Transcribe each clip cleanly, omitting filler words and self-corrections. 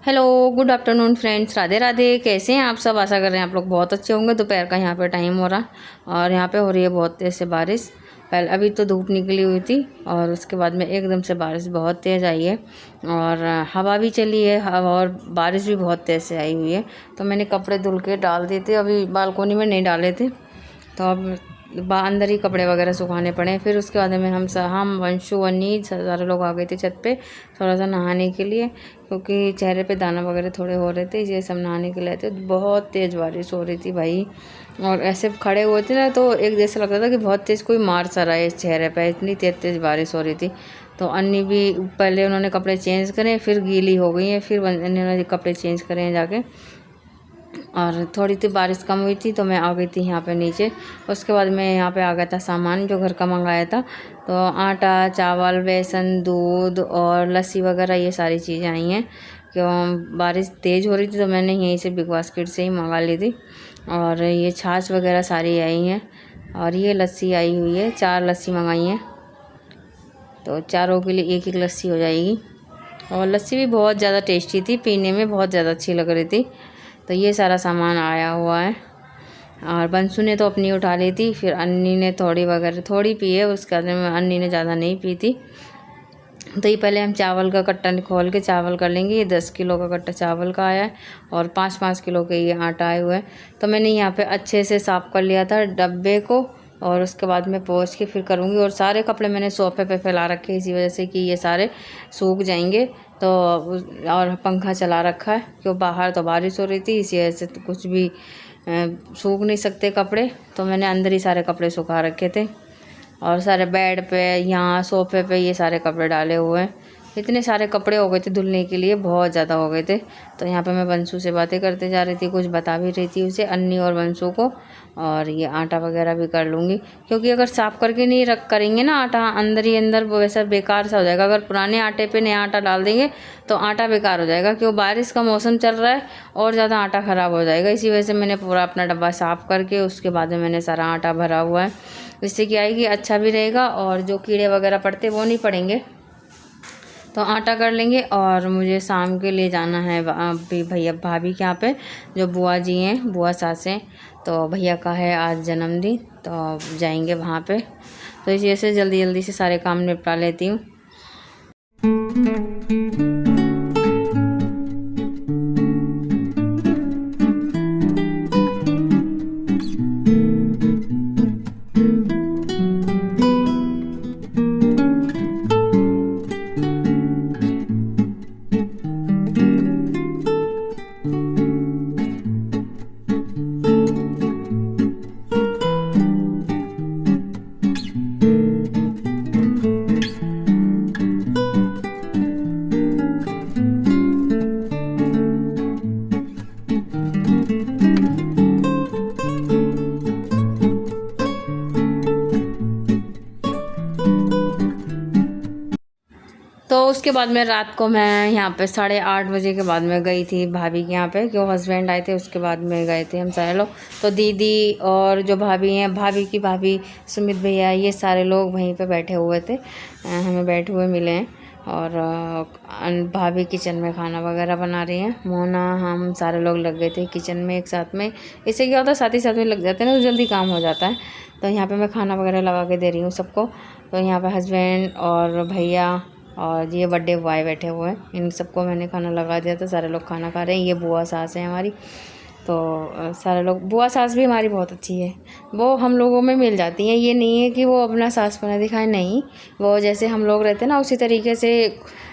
Hello, good afternoon friends. Radhe Radhe. कैसे हैं आप सब? आशा कर रहे हैं आप लोग बहुत अच्छे होंगे। दोपहर का यहाँ पे टाइम हो रहा और यहाँ पे हो रही है बहुत तेज़ से बारिश। पहले अभी तो धूप निकली हुई थी और उसके बाद में एकदम से बारिश बहुत तेज़ आई है और हवा भी चली है, हवा और बारिश भी बहुत तेज़ से आई हुई है। तो मैंने कपड़े धुल के डाल दिए थे, अभी बालकोनी में नहीं डाले थे तो अब अंदर ही कपड़े वगैरह सुखाने पड़े। फिर उसके बाद में हम वंशु वनी सारे लोग आ गए थे छत पे थोड़ा सा नहाने के लिए, क्योंकि चेहरे पे दाना वगैरह थोड़े हो रहे थे, इसलिए सब नहाने के लिए थे। बहुत तेज़ बारिश हो रही थी भाई, और ऐसे खड़े हुए थे ना तो एक जैसा लगता था कि बहुत तेज़ कोई मार सा रहा है इस चेहरे पे, इतनी तेज़ तेज़ बारिश हो रही थी। तो अन्नी भी पहले उन्होंने कपड़े चेंज करे, फिर गीली हो गई हैं, फिर उन्होंने कपड़े चेंज करे हैं जाके। और थोड़ी सी बारिश कम हुई थी तो मैं आ गई थी यहाँ पे नीचे। उसके बाद मैं यहाँ पे आ गया था सामान जो घर का मंगाया था, तो आटा, चावल, बेसन, दूध और लस्सी वगैरह ये सारी चीज़ें आई हैं। क्यों बारिश तेज़ हो रही थी तो मैंने यहीं से बिग बास्केट से ही मंगा ली थी। और ये छाछ वगैरह सारी आई हैं और ये लस्सी आई हुई है, 4 लस्सी मंगाई हैं, तो चारों के लिए एक एक लस्सी हो जाएगी। और लस्सी भी बहुत ज़्यादा टेस्टी थी, पीने में बहुत ज़्यादा अच्छी लग रही थी। तो ये सारा सामान आया हुआ है। और बंसू ने तो अपनी उठा ली थी, फिर अन्नी ने थोड़ी पी है, उसके बाद में अन्नी ने ज़्यादा नहीं पी थी। तो ये पहले हम चावल का कट्टा खोल के चावल कर लेंगे। ये 10 किलो का कट्टा चावल का आया है और 5-5 किलो के ये आटा आए हुए हैं। तो मैंने यहाँ पे अच्छे से साफ़ कर लिया था डब्बे को और उसके बाद में पोंछ के फिर करूँगी। और सारे कपड़े मैंने सोफे पे फैला रखे इसी वजह से कि ये सारे सूख जाएंगे। तो और पंखा चला रखा है क्यों बाहर तो बारिश हो रही थी, इसी वजह से तो कुछ भी सूख नहीं सकते कपड़े, तो मैंने अंदर ही सारे कपड़े सुखा रखे थे। और सारे बेड पे, यहाँ सोफे पे ये सारे कपड़े डाले हुए हैं। इतने सारे कपड़े हो गए थे धुलने के लिए, बहुत ज़्यादा हो गए थे। तो यहाँ पे मैं बंसू से बातें करते जा रही थी, कुछ बता भी रही थी उसे, अन्नी और बंसू को। और ये आटा वगैरह भी कर लूँगी, क्योंकि अगर साफ़ करके नहीं करेंगे ना आटा, अंदर ही अंदर वो वैसा बेकार सा हो जाएगा। अगर पुराने आटे पे नया आटा डाल देंगे तो आटा बेकार हो जाएगा, क्योंकि बारिश का मौसम चल रहा है और ज़्यादा आटा ख़राब हो जाएगा। इसी वजह से मैंने पूरा अपना डब्बा साफ़ करके उसके बाद में मैंने सारा आटा भरा हुआ है, जिससे कि आएगी अच्छा भी रहेगा और जो कीड़े वगैरह पड़ते वो नहीं पड़ेंगे। तो आटा कर लेंगे। और मुझे शाम के लिए जाना है भैया भाभी के यहाँ पे, जो बुआ जी हैं, बुआ सासें, तो भैया का है आज जन्मदिन, तो जाएंगे वहाँ पे। तो इसी वजह से जल्दी जल्दी से सारे काम निपटा लेती हूँ। तो उसके बाद में रात को मैं यहाँ पे 8:30 बजे के बाद में गई थी भाभी के यहाँ पे, क्यों हस्बैंड आए थे, उसके बाद में गए थे हम सारे लोग। तो दीदी और जो भाभी हैं, भाभी की भाभी, सुमित भैया, ये सारे लोग वहीं पे बैठे हुए थे, हमें बैठे हुए मिले हैं। और भाभी किचन में खाना वगैरह बना रही हैं। मोना, हम सारे लोग लग गए थे किचन में एक साथ में। इससे क्या होता है, साथ ही साथ में लग जाते हैं ना तो जल्दी काम हो जाता है। तो यहाँ पर मैं खाना वगैरह लगा के दे रही हूँ सबको। तो यहाँ पर हस्बैंड और भैया और ये बर्थडे बॉय बैठे हुए हैं, इन सबको मैंने खाना लगा दिया था। सारे लोग खाना खा रहे हैं। ये बुआ सास है हमारी, तो सारे लोग, बुआ सास भी हमारी बहुत अच्छी है, वो हम लोगों में मिल जाती हैं। ये नहीं है कि वो अपना सासपना दिखाए, नहीं, वो जैसे हम लोग रहते हैं ना उसी तरीके से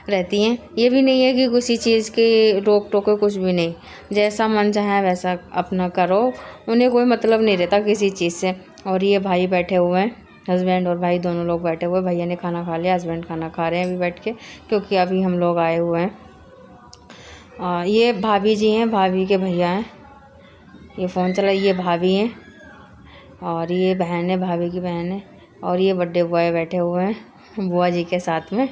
रहती हैं। ये भी नहीं है कि किसी चीज़ की रोक टोक, कुछ भी नहीं, जैसा मन चाहे वैसा अपना करो, उन्हें कोई मतलब नहीं रहता किसी चीज़ से। और ये भाई बैठे हुए हैं, हस्बैंड और भाई दोनों लोग बैठे हुए। भैया ने खाना खा लिया, हस्बैंड खाना खा रहे हैं अभी बैठ के, क्योंकि अभी हम लोग आए हुए हैं। ये भाभी जी हैं, भाभी के भैया हैं, ये फ़ोन चला, ये भाभी हैं और ये बहन है, भाभी की बहन है। और ये बर्थडे बॉय बैठे हुए हैं बुआ जी के साथ में,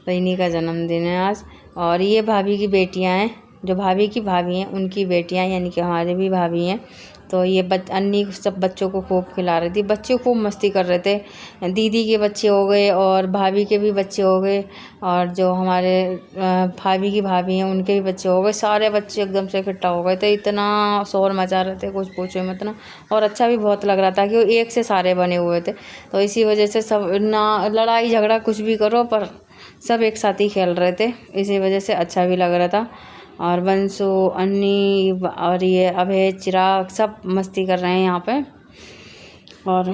तो इन्हीं का जन्मदिन है आज। और ये भाभी की बेटियां हैं, जो भाभी की भाभी हैं उनकी बेटियां, यानी कि हमारे भी भाभी हैं, तो ये अन्नी सब बच्चों को खूब खिला रही थी। बच्चे खूब मस्ती कर रहे थे। दीदी के बच्चे हो गए और भाभी के भी बच्चे हो गए, और जो हमारे भाभी की भाभी हैं उनके भी बच्चे हो गए। सारे बच्चे एकदम से इकट्ठा हो गए थे। इतना शोर मचा रहे थे, कुछ पूछो मत ना। और अच्छा भी बहुत लग रहा था कि वो एक से सारे बने हुए थे, तो इसी वजह से सब ना लड़ाई झगड़ा कुछ भी करो पर सब एक साथ ही खेल रहे थे, इसी वजह से अच्छा भी लग रहा था। और बंसु, अन्नी और ये अभय, चिराग सब मस्ती कर रहे हैं यहाँ पे। और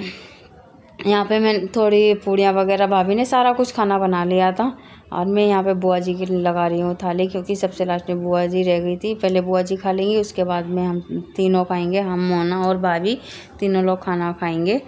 यहाँ पे मैं थोड़ी पूड़ियाँ वगैरह, भाभी ने सारा कुछ खाना बना लिया था और मैं यहाँ पे बुआ जी की लगा रही हूँ थाली, क्योंकि सबसे लास्ट में बुआ जी रह गई थी। पहले बुआ जी खा लेंगी, उसके बाद में हम तीनों खाएंगे, हम, मोना और भाभी तीनों लोग खाना खाएंगे।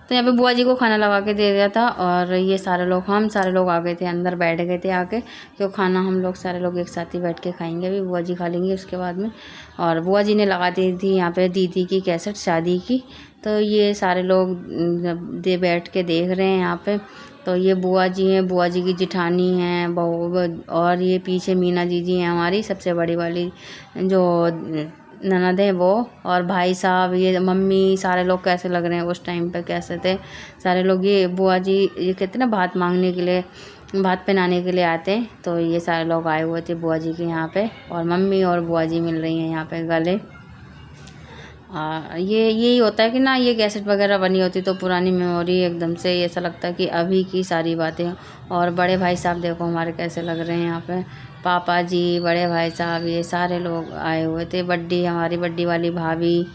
तो यहाँ पे बुआ जी को खाना लगा के दे दिया था और ये सारे लोग, हम सारे लोग आ गए थे अंदर, बैठ गए थे आके, तो खाना हम लोग सारे लोग एक साथ ही बैठ के खाएंगे। अभी बुआ जी खा लेंगी उसके बाद में। और बुआ जी ने लगा दी थी यहाँ पे दीदी की कैसेट शादी की, तो ये सारे लोग बैठ के देख रहे हैं यहाँ पे। तो ये बुआ जी हैं, बुआ जी की जिठानी हैं बहू, और ये पीछे मीना जी हैं हमारी सबसे बड़ी वाली जो ननद है वो, और भाई साहब, ये मम्मी, सारे लोग कैसे लग रहे हैं उस टाइम पे, कैसे थे सारे लोग। ये बुआ जी ये कहते ना भात मांगने के लिए, भात पहनाने के लिए आते हैं, तो ये सारे लोग आए हुए थे बुआ जी के यहाँ पे, और मम्मी और बुआ जी मिल रही हैं यहाँ पे गले। ये यही होता है कि ना, ये कैसेट वगैरह बनी होती तो पुरानी मेमोरी एकदम से ऐसा लगता है कि अभी की सारी बातें। और बड़े भाई साहब देखो हमारे कैसे लग रहे हैं यहाँ पे, पापा जी, बड़े भाई साहब, ये सारे लोग आए हुए थे। बड्डी, हमारी बड्डी वाली भाभी,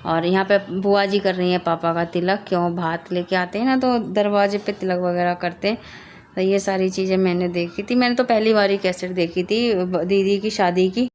और यहाँ पे बुआ जी कर रही हैं पापा का तिलक, क्यों भात लेके आते हैं ना तो दरवाजे पे तिलक वगैरह करते हैं। तो ये सारी चीज़ें मैंने देखी थी, मैंने तो पहली बार ही कैसेट देखी थी दीदी की शादी की।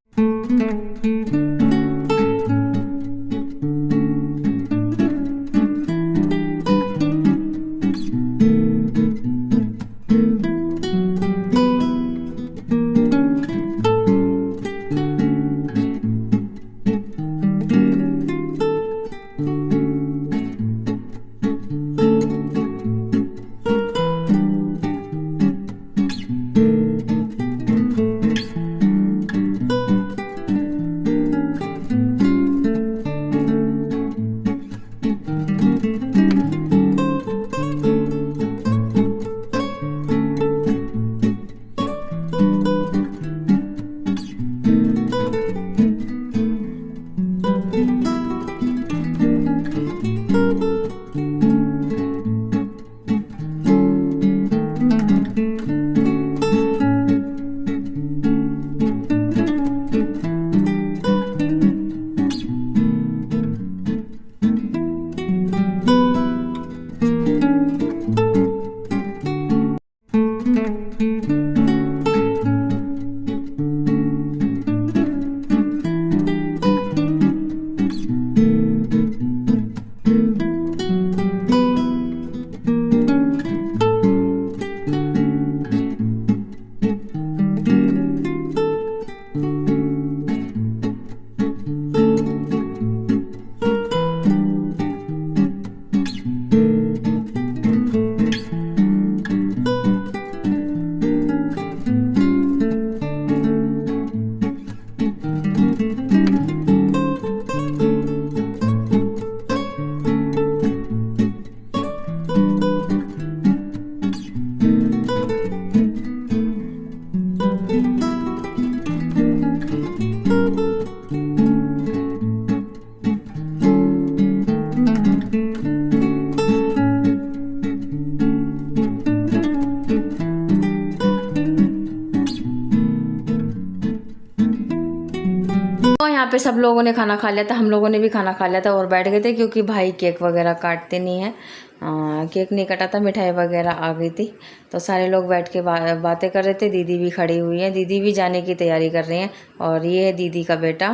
तो यहाँ पे सब लोगों ने खाना खा लिया था, हम लोगों ने भी खाना खा लिया था और बैठ गए थे, क्योंकि भाई केक वगैरह काटते नहीं हैं। केक नहीं कटा था, मिठाई वगैरह आ गई थी, तो सारे लोग बैठ के बातें कर रहे थे। दीदी भी खड़ी हुई है, दीदी भी जाने की तैयारी कर रही हैं। और ये है दीदी का बेटा,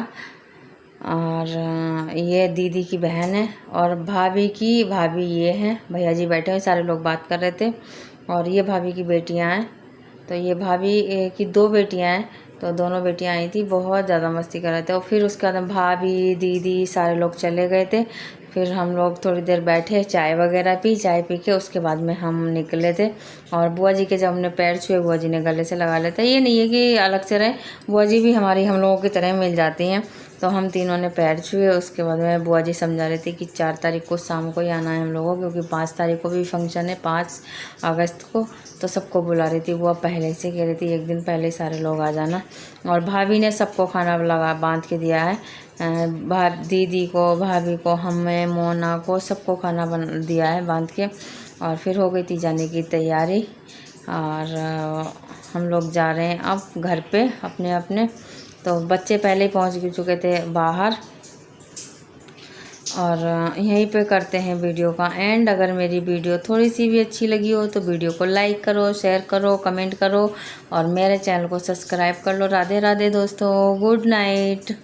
और ये दीदी की बहन है, और भाभी की भाभी ये हैं, भैया जी बैठे हैं, सारे लोग बात कर रहे थे। और ये भाभी की बेटियाँ हैं, तो ये भाभी की 2 बेटियां हैं, तो दोनों बेटियां आई थी, बहुत ज़्यादा मस्ती कर रहे थे। और फिर उसके बाद भाभी दीदी सारे लोग चले गए थे। फिर हम लोग थोड़ी देर बैठे, चाय वगैरह पी, चाय पी के उसके बाद में हम निकले थे। और बुआ जी के जब हमने पैर छुए, बुआ जी ने गले से लगा लेते। ये नहीं है कि अलग से रहे, बुआ जी भी हमारी हम लोगों की तरह मिल जाती हैं। तो हम तीनों ने पैर छुए। उसके बाद में बुआ जी समझा रही थी कि 4 तारीख को शाम को ही आना है हम लोगों, क्योंकि 5 तारीख को भी फंक्शन है, 5 अगस्त को। तो सबको बुला रही थी बुआ, पहले से कह रही थी 1 दिन पहले सारे लोग आ जाना। और भाभी ने सबको खाना लगा बांध के दिया है, दीदी को, भाभी को, हमें, मोना को, सबको खाना दिया है बांध के। और फिर हो गई थी जाने की तैयारी। और हम लोग जा रहे हैं अब घर पे अपने अपने। तो बच्चे पहले ही पहुंच चुके थे बाहर। और यहीं पे करते हैं वीडियो का एंड। अगर मेरी वीडियो थोड़ी सी भी अच्छी लगी हो तो वीडियो को लाइक करो, शेयर करो, कमेंट करो और मेरे चैनल को सब्सक्राइब कर लो। राधे राधे दोस्तों, गुड नाइट।